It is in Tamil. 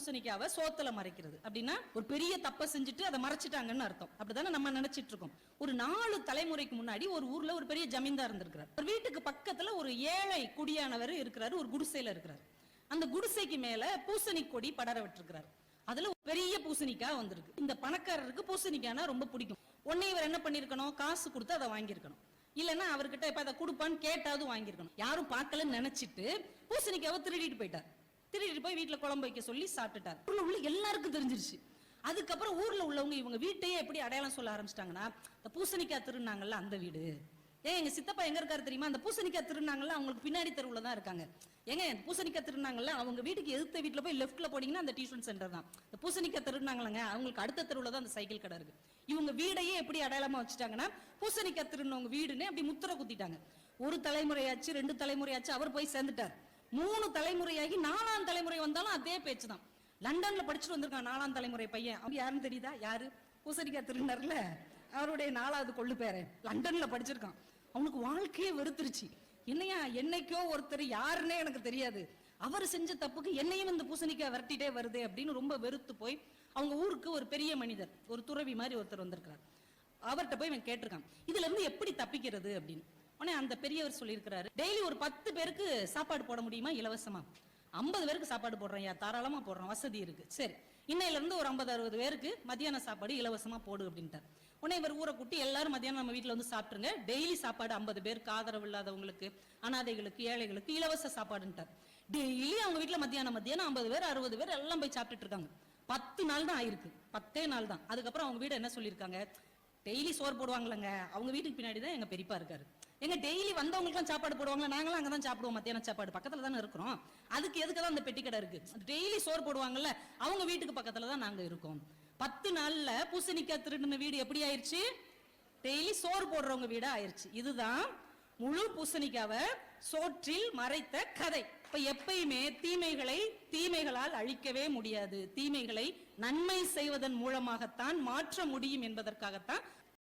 பூசணிக்காவை சோத்துல மறைக்கிறது அப்படின்னா ஒரு பெரிய தப்பை செஞ்சுட்டு அதை மறைச்சிட்டாங்கன்னு அர்த்தம். அப்படிதானே நம்ம நினைச்சிட்டு இருக்கோம். ஒரு 4 தலைமுறைக்கு முன்னாடி ஒரு ஊர்ல ஒரு பெரிய ஜமீன்தார் இருந்திருக்கிறார். ஒரு வீட்டுக்கு பக்கத்துல ஒரு ஏழை குடியானவர் இருக்கிறாரு, ஒரு குடிசையில இருக்கிறார். அந்த குடிசைக்கு மேல பூசணி கொடி படர விட்டுருக்கிறார். அதுல பெரிய பூசணிக்காய் வந்திருக்கு. இந்த பணக்காரருக்கு பூசணிக்காய்னா ரொம்ப பிடிக்கும். உடனே இவர் என்ன பண்ணிருக்கணும், காசு கொடுத்து அதை வாங்கியிருக்கணும். இல்லன்னா அவர்கிட்ட இப்ப அதை கொடுப்பான்னு கேட்டாவது வாங்கியிருக்கணும். யாரும் பார்க்கலன்னு நினைச்சிட்டு பூசணிக்காவை திருடிட்டு போயிட்டார். திருடிட்டு போய் வீட்டுல குழம்பு வைக்க சொல்லி சாப்பிட்டுட்டார். ஊர்ல உள்ள எல்லாருக்கும் தெரிஞ்சிருச்சு. அதுக்கப்புறம் ஊர்ல உள்ளவங்க இவங்க வீட்டையே எப்படி அடையாளம் சொல்ல ஆரம்பிச்சிட்டாங்கன்னா, இந்த பூசணிக்காய் திருநாங்கல்ல அந்த வீடு. ஏன் எங்க சித்தப்பா எங்க இருக்காரு தெரியுமா, அந்த பூசணிக்காய் திருநாங்கல்ல அவங்களுக்கு பின்னாடி தெருவுல தான் இருக்காங்க. ஏங்க பூசணிக்காய் திருநாங்கல்ல அவங்க வீட்டுக்கு எதிர்த்த வீட்டுல போய் லெஃப்ட்ல போனீங்கன்னா அந்த டியூஷன் சென்டர் தான். இந்த பூசணிக்காய் திருநாங்கலங்க அவங்களுக்கு அடுத்த தெருவுல தான் அந்த சைக்கிள் கடை இருக்கு. இவங்க வீடையே எப்படி அடையாளமா வச்சுட்டாங்கன்னா பூசணிக்காய் திருநவங்க வீடுன்னு அப்படி முத்திர குத்திட்டாங்க. ஒரு தலைமுறையாச்சு 2 தலைமுறையாச்சு அவர் போய் சேர்ந்துட்டார். 3 தலைமுறையாகி 4ஆம் தலைமுறை வந்தாலும் அதே பேச்சு தான். லண்டன்ல படிச்சுட்டு வந்திருக்கான் 4ஆம் தலைமுறை பையன். அவன் யாருன்னு தெரியுதா? யாரு? பூசணிக்காய் திருநர்ல அவருடைய 4வது கொள்ளு பேரன் லண்டன்ல படிச்சிருக்கான். அவனுக்கு வாழ்க்கையே வெறுத்துருச்சு. என்னையா என்னைக்கோ ஒருத்தர் யாருன்னே எனக்கு தெரியாது, அவர் செஞ்ச தப்புக்கு என்னையும் இந்த பூசணிக்காய் விரட்டிட்டே வருது அப்படின்னு ரொம்ப வெறுத்து போய் அவங்க ஊருக்கு ஒரு பெரிய மனிதர், ஒரு துறவி மாதிரி ஒருத்தர் வந்திருக்கிறார். அவர்கிட்ட போய் இவன் கேட்டிருக்கான், இதுல இருந்து எப்படி தப்பிக்கிறது அப்படின்னு. உடனே அந்த பெரியவர் சொல்லியிருக்கிறாரு, டெய்லி ஒரு 10 பேருக்கு சாப்பாடு போட முடியுமா இலவசமா? 50 பேருக்கு சாப்பாடு போடுறேன், தாராளமா போடுறோம், வசதி இருக்கு. சரி, இன்னையில இருந்து ஒரு 50-60 பேருக்கு மத்தியான சாப்பாடு இலவசமா போடு அப்படின்ட்டார். உடனே இவர் ஊரை கூட்டி எல்லாரும் மத்தியானம் நம்ம வீட்டுல வந்து சாப்பிட்டுருங்க, டெய்லி சாப்பாடு 50 பேருக்கு, ஆதரவு இல்லாதவங்களுக்கு, அனாதைகளுக்கு, ஏழைகளுக்கு இலவச சாப்பாடுன்ட்டார். டெய்லி அவங்க வீட்டுல மத்தியானம் 50 பேர் 60 பேர் எல்லாம் போய் சாப்பிட்டுட்டு இருக்காங்க. 10 நாள் தான் ஆயிருக்கு, 10 நாள் தான். அதுக்கப்புறம் அவங்க வீடு என்ன சொல்லியிருக்காங்க, டெய்லி சோறு போடுவாங்களங்க, அவங்க வீட்டுக்கு பின்னாடி தான் எங்க பெரியப்பா இருக்காரு. எங்க டெய்லி வந்தவங்களுக்கும் சாப்பாடு போடுவாங்க, நாங்களும் அங்கதான் சாப்பிடுவோம், மத்தியான சாப்பாடு பக்கத்துல தானே இருக்கிறோம், அதுக்கு எதுக்குதான் அந்த பெட்டி கடை இருக்கு, டெய்லி சோறு போடுவாங்கல்ல அவங்க வீட்டுக்கு பக்கத்துல தான் நாங்க இருக்கோம். 10 நாள்ல பூசணிக்காய் திருடின வீடு எப்படி ஆயிருச்சு, டெய்லி சோறு போடுறவங்க வீடா ஆயிருச்சு. இதுதான் முழு பூசணிக்காவை சோற்றில் மறைத்த கதை. இப்ப எப்பயுமே தீமைகளை தீமைகளால் அழிக்கவே முடியாது, தீமைகளை நன்மை செய்வதன் மூலமாகத்தான் மாற்ற முடியும் என்பதற்காகத்தான்